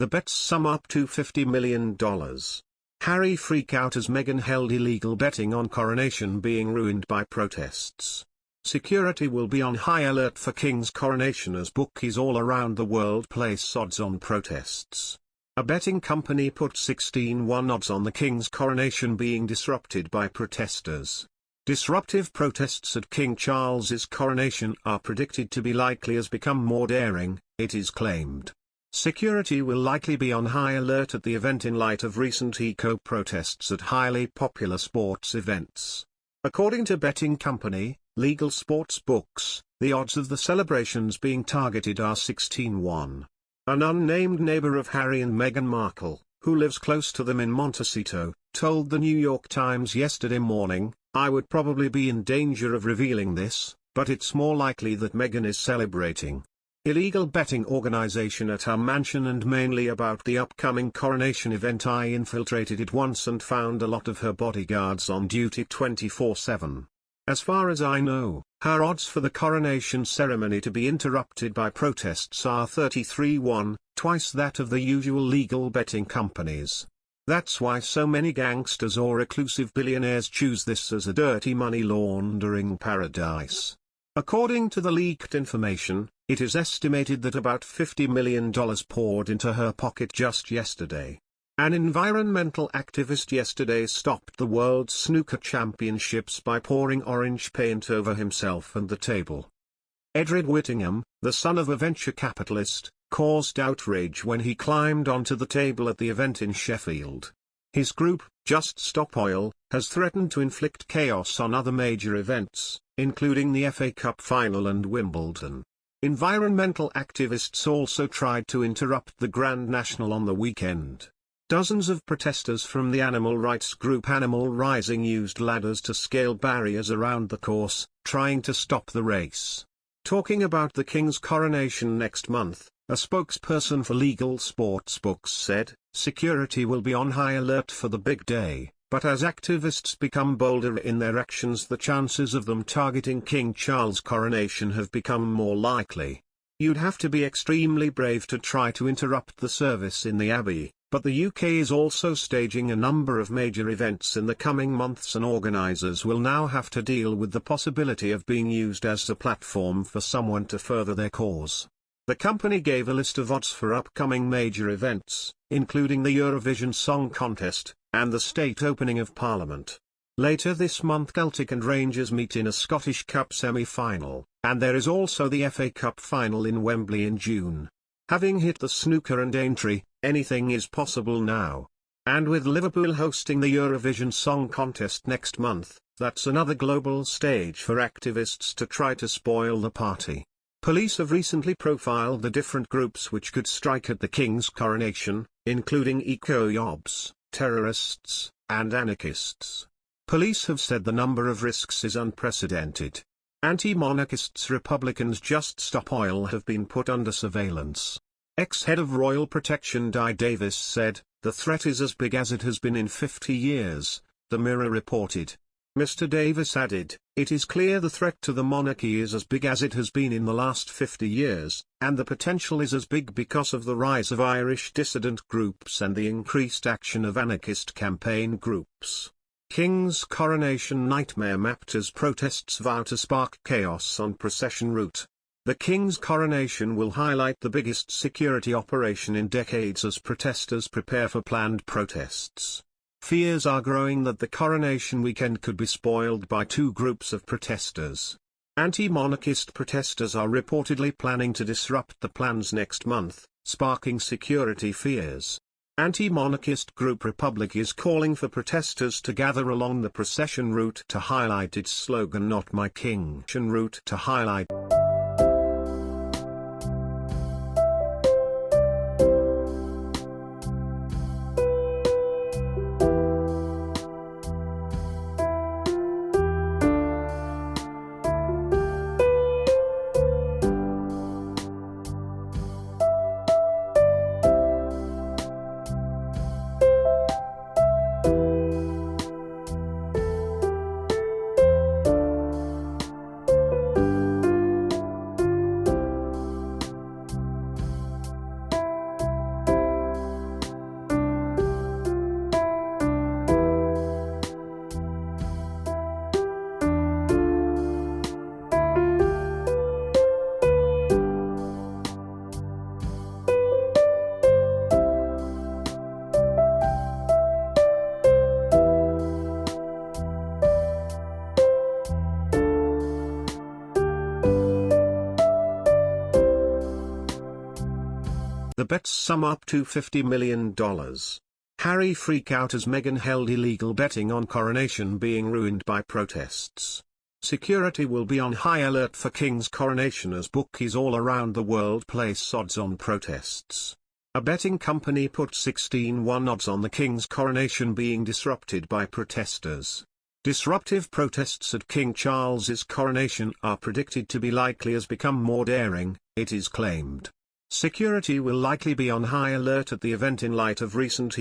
The bets sum up to $50 million. Harry freak out as Meghan held illegal betting on coronation being ruined by protests. Security will be on high alert for King's coronation as bookies all around the world place odds on protests. A betting company put 16-1 odds on the King's coronation being disrupted by protesters. Disruptive protests at King Charles's coronation are predicted to be likely as become more daring, it is claimed. Security will likely be on high alert at the event in light of recent eco-protests at highly popular sports events. According to betting company, Legal Sports Books, the odds of the celebrations being targeted are 16-1. An unnamed neighbor of Harry and Meghan Markle, who lives close to them in Montecito, told the New York Times yesterday morning, "I would probably be in danger of revealing this, but it's more likely that Meghan is celebrating." Illegal betting organization at her mansion and mainly about the upcoming coronation event. I infiltrated it once and found a lot of her bodyguards on duty 24/7. As far as I know, her odds for the coronation ceremony to be interrupted by protests are 33-1, twice that of the usual legal betting companies. That's why so many gangsters or reclusive billionaires choose this as a dirty money laundering paradise. According to the leaked information, it is estimated that about $50 million poured into her pocket just yesterday. An environmental activist yesterday stopped the World Snooker Championships by pouring orange paint over himself and the table. Edred Whittingham, the son of a venture capitalist, caused outrage when he climbed onto the table at the event in Sheffield. His group, Just Stop Oil, has threatened to inflict chaos on other major events, including the FA Cup final and Wimbledon. Environmental activists also tried to interrupt the Grand National on the weekend. Dozens of protesters from the animal rights group Animal Rising used ladders to scale barriers around the course, trying to stop the race. Talking about the King's coronation next month, a spokesperson for Legal Sports Books said, "Security will be on high alert for the big day, but as activists become bolder in their actions, the chances of them targeting King Charles' coronation have become more likely. You'd have to be extremely brave to try to interrupt the service in the Abbey, but the UK is also staging a number of major events in the coming months and organisers will now have to deal with the possibility of being used as a platform for someone to further their cause." The company gave a list of odds for upcoming major events, including the Eurovision Song Contest, and the state opening of Parliament. Later this month Celtic and Rangers meet in a Scottish Cup semi-final, and there is also the FA Cup final in Wembley in June. Having hit the snooker and Aintree, anything is possible now. And with Liverpool hosting the Eurovision Song Contest next month, that's another global stage for activists to try to spoil the party. Police have recently profiled the different groups which could strike at the King's coronation, including eco-yobs, terrorists, and anarchists. Police have said the number of risks is unprecedented. Anti-monarchists Republicans Just Stop Oil have been put under surveillance. Ex-head of Royal Protection Di Davis said, "The threat is as big as it has been in 50 years, the Mirror reported. Mr. Davis added, "It is clear the threat to the monarchy is as big as it has been in the last 50 years, and the potential is as big because of the rise of Irish dissident groups and the increased action of anarchist campaign groups." King's coronation nightmare mapped as protests vow to spark chaos on procession route. The King's coronation will highlight the biggest security operation in decades as protesters prepare for planned protests. Fears are growing that the coronation weekend could be spoiled by two groups of protesters. Anti-monarchist protesters are reportedly planning to disrupt the plans next month, sparking security fears. Anti-monarchist group Republic is calling for protesters to gather along the procession route to highlight its slogan "Not My King." Route to highlight The bets sum up to $50 million. Harry freak out as Meghan held illegal betting on coronation being ruined by protests. Security will be on high alert for King's coronation as bookies all around the world place odds on protests. A betting company put 16-1 odds on the King's coronation being disrupted by protesters. Disruptive protests at King Charles's coronation are predicted to be likely as become more daring, it is claimed. Security will likely be on high alert at the event in light of recent